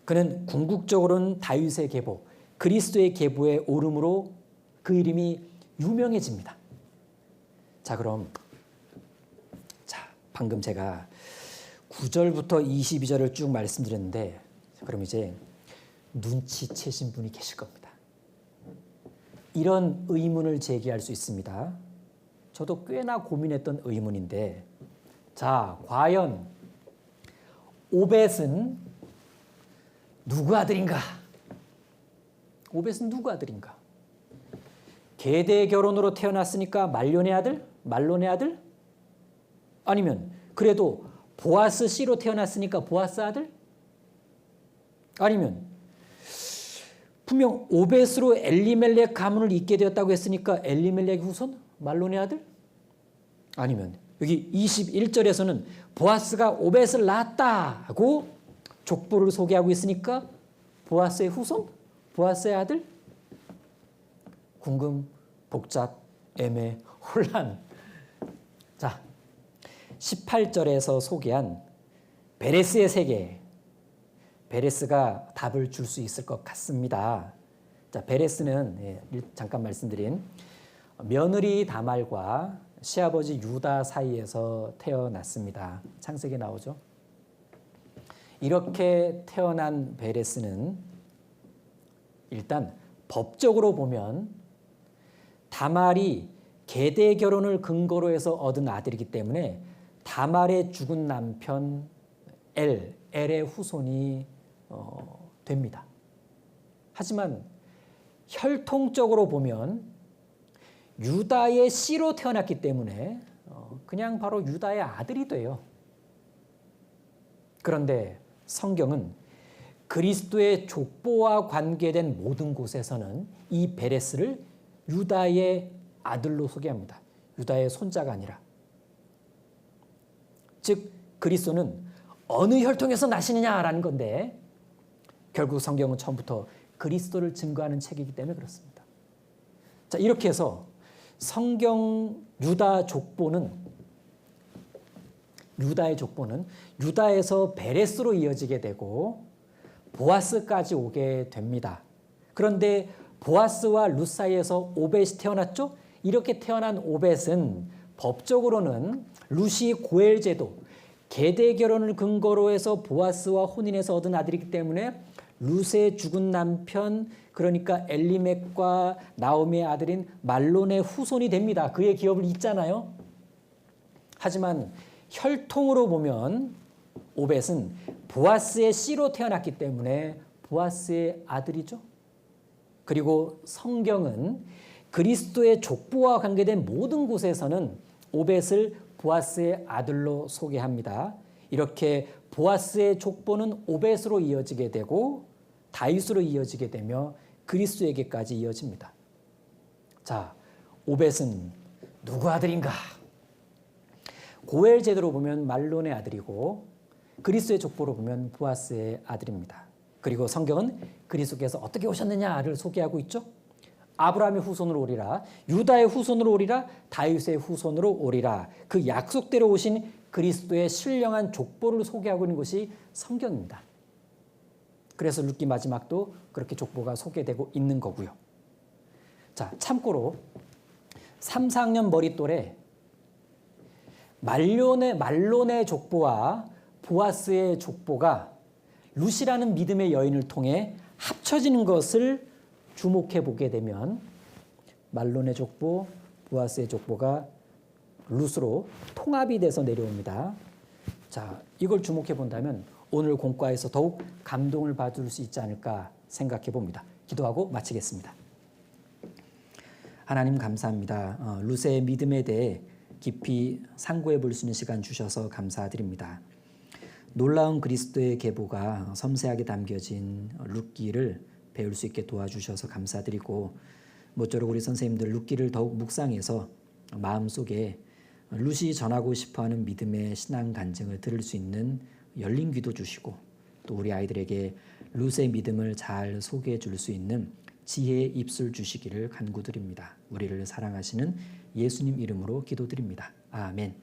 그는 궁극적으로는 다윗의 계보, 그리스도의 계보에 오름으로 그 이름이 유명해집니다. 자, 그럼 방금 제가 9절부터 22절을 쭉 말씀드렸는데, 그럼 이제 눈치채신 분이 계실 겁니다. 이런 의문을 제기할 수 있습니다. 저도 꽤나 고민했던 의문인데, 자, 과연 오벳은 누구 아들인가? 오벳은 누구 아들인가? 계대 결혼으로 태어났으니까 말론의 아들? 말론의 아들? 아니면 그래도 보아스 씨로 태어났으니까 보아스 아들? 아니면 분명 오벳으로 엘리멜렉 가문을 잇게 되었다고 했으니까 엘리멜렉 후손? 말론의 아들? 아니면 여기 21절에서는 보아스가 오벳을 낳았다고 족보를 소개하고 있으니까 보아스의 후손? 보아스의 아들? 궁금, 복잡, 애매, 혼란. 자, 18절에서 소개한 베레스의 세계, 베레스가 답을 줄 수 있을 것 같습니다. 자, 베레스는 잠깐 말씀드린 며느리 다말과 시아버지 유다 사이에서 태어났습니다. 창세기에 나오죠. 이렇게 태어난 베레스는 일단 법적으로 보면 다말이 계대 결혼을 근거로 해서 얻은 아들이기 때문에 다말의 죽은 남편 엘의 후손이 됩니다. 하지만 혈통적으로 보면 유다의 씨로 태어났기 때문에 그냥 바로 유다의 아들이 돼요. 그런데 성경은 그리스도의 족보와 관계된 모든 곳에서는 이 베레스를 유다의 아들로 소개합니다. 유다의 손자가 아니라. 즉 그리스도는 어느 혈통에서 나시느냐라는 건데, 결국 성경은 처음부터 그리스도를 증거하는 책이기 때문에 그렇습니다. 자, 이렇게 해서 성경 유다의 족보는 유다에서 베레스로 이어지게 되고 보아스까지 오게 됩니다. 그런데 보아스와 룻 사이에서 오벳이 태어났죠. 이렇게 태어난 오벳은 법적으로는 룻이 고엘 제도, 계대 결혼을 근거로 해서 보아스와 혼인해서 얻은 아들이기 때문에 룻의 죽은 남편, 그러니까 엘리멜렉과 나오미의 아들인 말론의 후손이 됩니다. 그의 기업을 잇잖아요. 하지만 혈통으로 보면 오벳은 보아스의 씨로 태어났기 때문에 보아스의 아들이죠. 그리고 성경은 그리스도의 족보와 관계된 모든 곳에서는 오벳을 보아스의 아들로 소개합니다. 이렇게 보아스의 족보는 오벳으로 이어지게 되고 다윗으로 이어지게 되며 그리스도에게까지 이어집니다. 자, 오벳은 누구 아들인가? 고엘 제도로 보면 말론의 아들이고 그리스도의 족보로 보면 보아스의 아들입니다. 그리고 성경은 그리스도께서 어떻게 오셨느냐를 소개하고 있죠. 아브라함의 후손으로 오리라, 유다의 후손으로 오리라, 다윗의 후손으로 오리라. 그 약속대로 오신 그리스도의 신령한 족보를 소개하고 있는 것이 성경입니다. 그래서 룻기 마지막도 그렇게 족보가 소개되고 있는 거고요. 자, 참고로 3, 4학년 머리 또래 말론의 족보와 보아스의 족보가 룻이라는 믿음의 여인을 통해 합쳐지는 것을 주목해 보게 되면 말론의 족보, 보아스의 족보가 룻으로 통합이 돼서 내려옵니다. 자, 이걸 주목해 본다면 오늘 공과에서 더욱 감동을 받을 수 있지 않을까 생각해 봅니다. 기도하고 마치겠습니다. 하나님 감사합니다. 룻의 믿음에 대해 깊이 상고해 볼 수 있는 시간 주셔서 감사드립니다. 놀라운 그리스도의 계보가 섬세하게 담겨진 룻기를 배울 수 있게 도와주셔서 감사드리고 모쪼록 우리 선생님들 룻기를 더욱 묵상해서 마음속에 룻이 전하고 싶어하는 믿음의 신앙 간증을 들을 수 있는 열린 귀도 주시고 또 우리 아이들에게 룻의 믿음을 잘 소개해 줄 수 있는 지혜의 입술 주시기를 간구드립니다. 우리를 사랑하시는 예수님 이름으로 기도드립니다. 아멘.